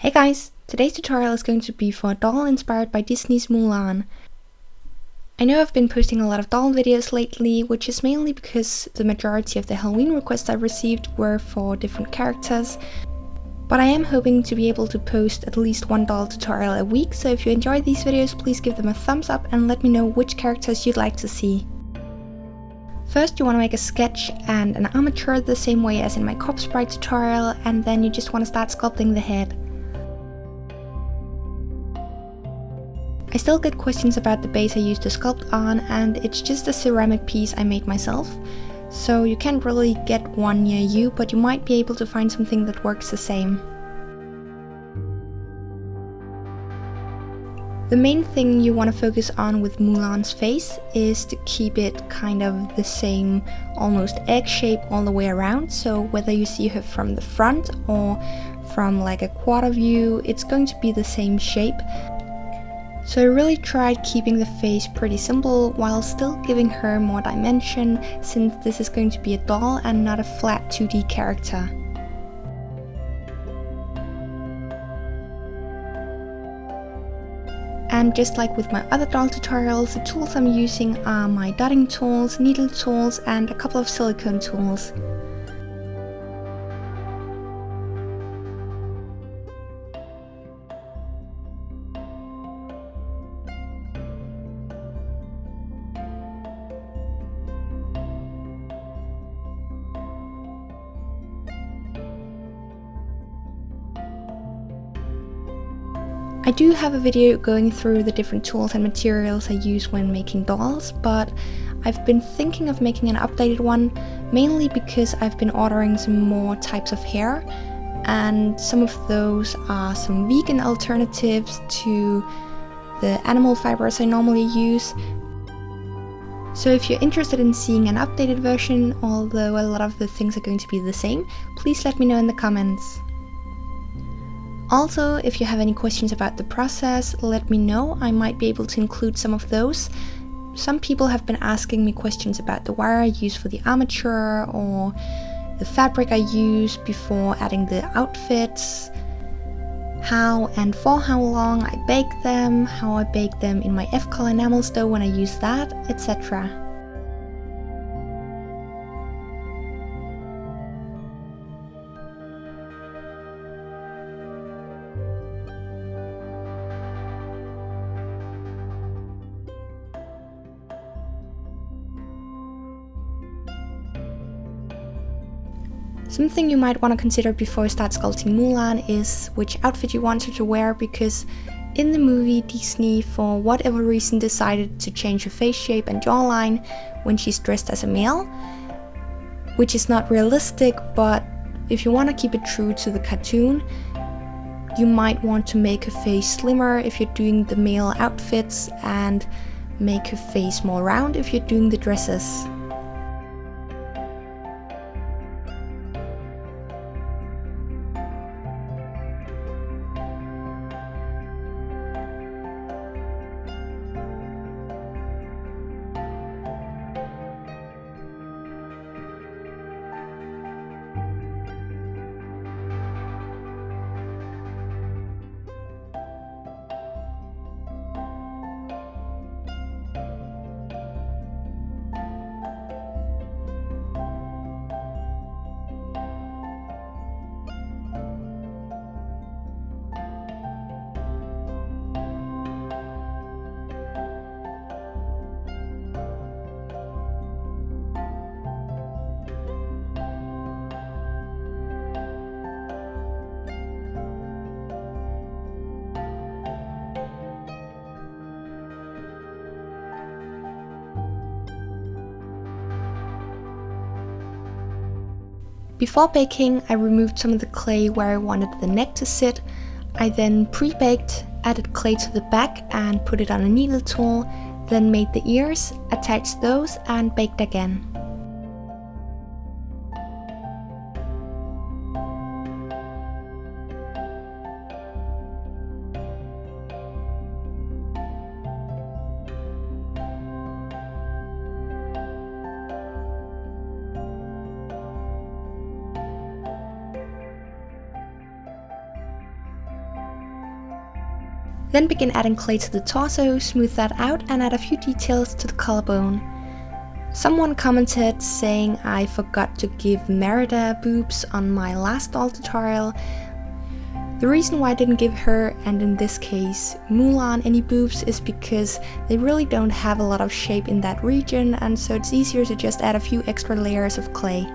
Hey guys, today's tutorial is going to be for a doll inspired by Disney's Mulan. I know I've been posting a lot of doll videos lately, which is mainly because the majority of the Halloween requests I've received were for different characters, but I am hoping to be able to post at least one doll tutorial a week, so if you enjoy these videos, please give them a thumbs up and let me know which characters you'd like to see. First, you want to make a sketch and an armature the same way as in my Cop Sprite tutorial, and then you just want to start sculpting the head. I still get questions about the base I used to sculpt on, and it's just a ceramic piece I made myself, so you can't really get one near you, but you might be able to find something that works the same. The main thing you want to focus on with Mulan's face is to keep it kind of the same, almost egg shape all the way around, so whether you see her from the front or from like a quarter view, it's going to be the same shape. So I really tried keeping the face pretty simple while still giving her more dimension, since this is going to be a doll and not a flat 2D character. And just like with my other doll tutorials, the tools I'm using are my dotting tools, needle tools, and a couple of silicone tools. I do have a video going through the different tools and materials I use when making dolls, but I've been thinking of making an updated one, mainly because I've been ordering some more types of hair, and some of those are some vegan alternatives to the animal fibers I normally use. So if you're interested in seeing an updated version, although a lot of the things are going to be the same, please let me know in the comments. Also, if you have any questions about the process, let me know, I might be able to include some of those. Some people have been asking me questions about the wire I use for the armature, or the fabric I use before adding the outfits, how and for how long I bake them, how I bake them in my F-color enamel stove when I use that, etc. Something you might want to consider before you start sculpting Mulan is which outfit you want her to wear, because in the movie Disney, for whatever reason, decided to change her face shape and jawline when she's dressed as a male, which is not realistic, but if you want to keep it true to the cartoon, you might want to make her face slimmer if you're doing the male outfits, and make her face more round if you're doing the dresses. Before baking, I removed some of the clay where I wanted the neck to sit. I then pre-baked, added clay to the back and put it on a needle tool, then made the ears, attached those and baked again. Then begin adding clay to the torso, smooth that out and add a few details to the collarbone. Someone commented saying I forgot to give Merida boobs on my last doll tutorial. The reason why I didn't give her, and in this case Mulan, any boobs is because they really don't have a lot of shape in that region, and so it's easier to just add a few extra layers of clay.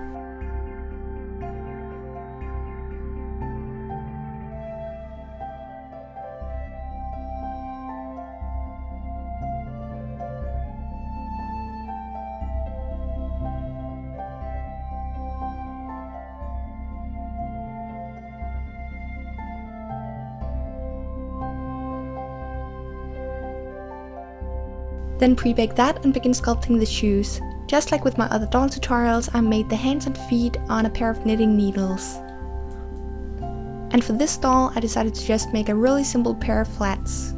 Then pre-bake that and begin sculpting the shoes. Just like with my other doll tutorials, I made the hands and feet on a pair of knitting needles. And for this doll, I decided to just make a really simple pair of flats.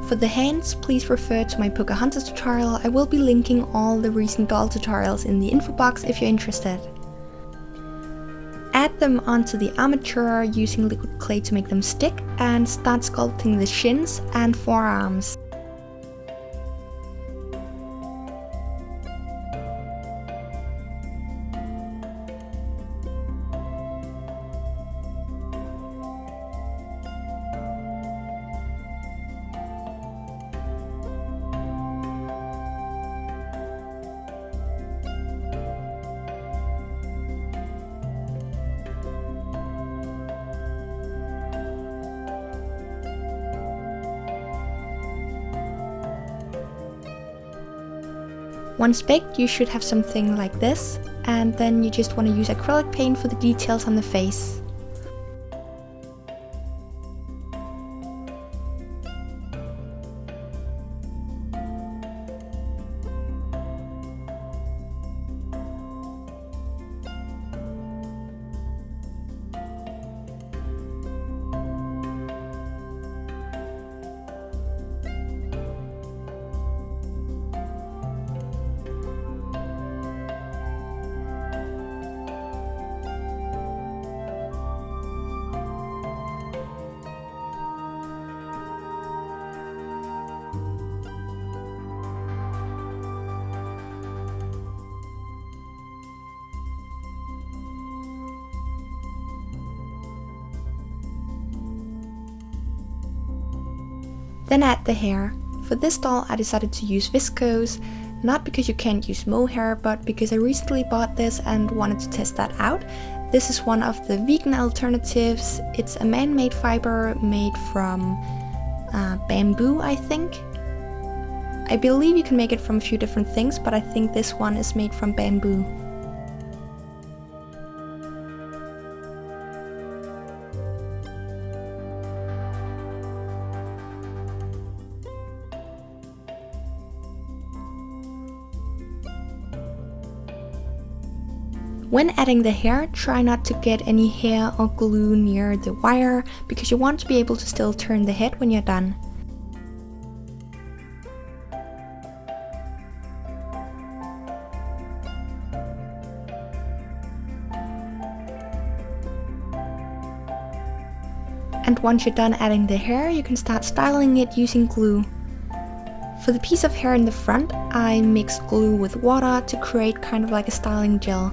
For the hands, please refer to my Pocahontas tutorial. I will be linking all the recent doll tutorials in the info box if you're interested. Add them onto the armature using liquid clay to make them stick, and start sculpting the shins and forearms. Once baked, you should have something like this, and then you just want to use acrylic paint for the details on the face. Then add the hair. For this doll I decided to use viscose, not because you can't use mohair, but because I recently bought this and wanted to test that out. This is one of the vegan alternatives. It's a man-made fiber made from bamboo, I think. I believe you can make it from a few different things, but I think this one is made from bamboo. When adding the hair, try not to get any hair or glue near the wire, because you want to be able to still turn the head when you're done. And once you're done adding the hair, you can start styling it using glue. For the piece of hair in the front, I mixed glue with water to create kind of like a styling gel.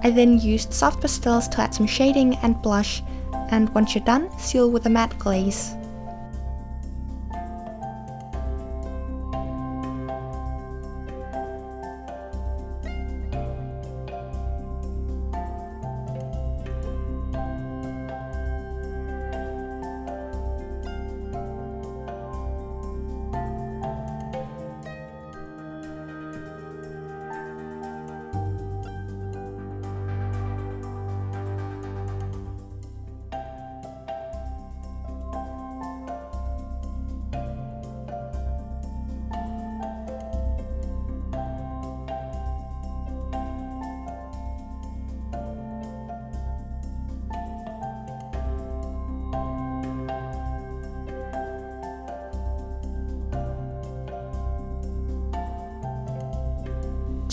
I then used soft pastels to add some shading and blush, and once you're done, seal with a matte glaze.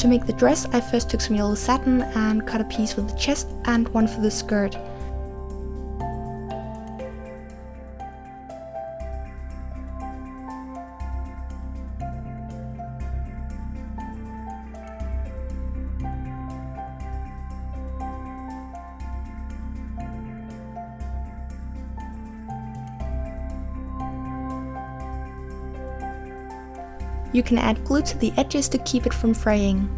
To make the dress, I first took some yellow satin and cut a piece for the chest and one for the skirt. You can add glue to the edges to keep it from fraying.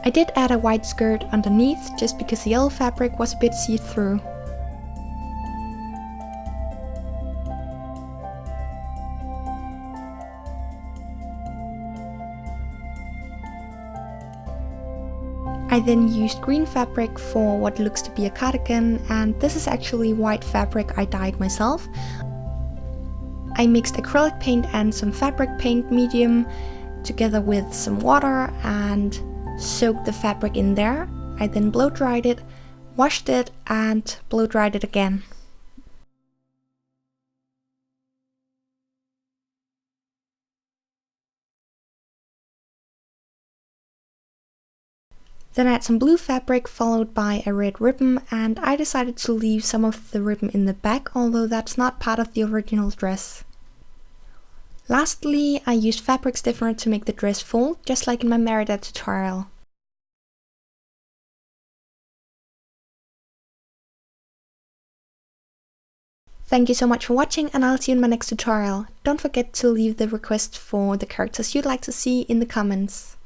I did add a white skirt underneath just because the yellow fabric was a bit see-through. I then used green fabric for what looks to be a cardigan, and this is actually white fabric I dyed myself. I mixed acrylic paint and some fabric paint medium together with some water and soaked the fabric in there. I then blow dried it, washed it and blow dried it again. Then I had some blue fabric followed by a red ribbon, and I decided to leave some of the ribbon in the back, although that's not part of the original dress. Lastly, I used fabric stiffener to make the dress fold, just like in my Merida tutorial. Thank you so much for watching, and I'll see you in my next tutorial. Don't forget to leave the request for the characters you'd like to see in the comments.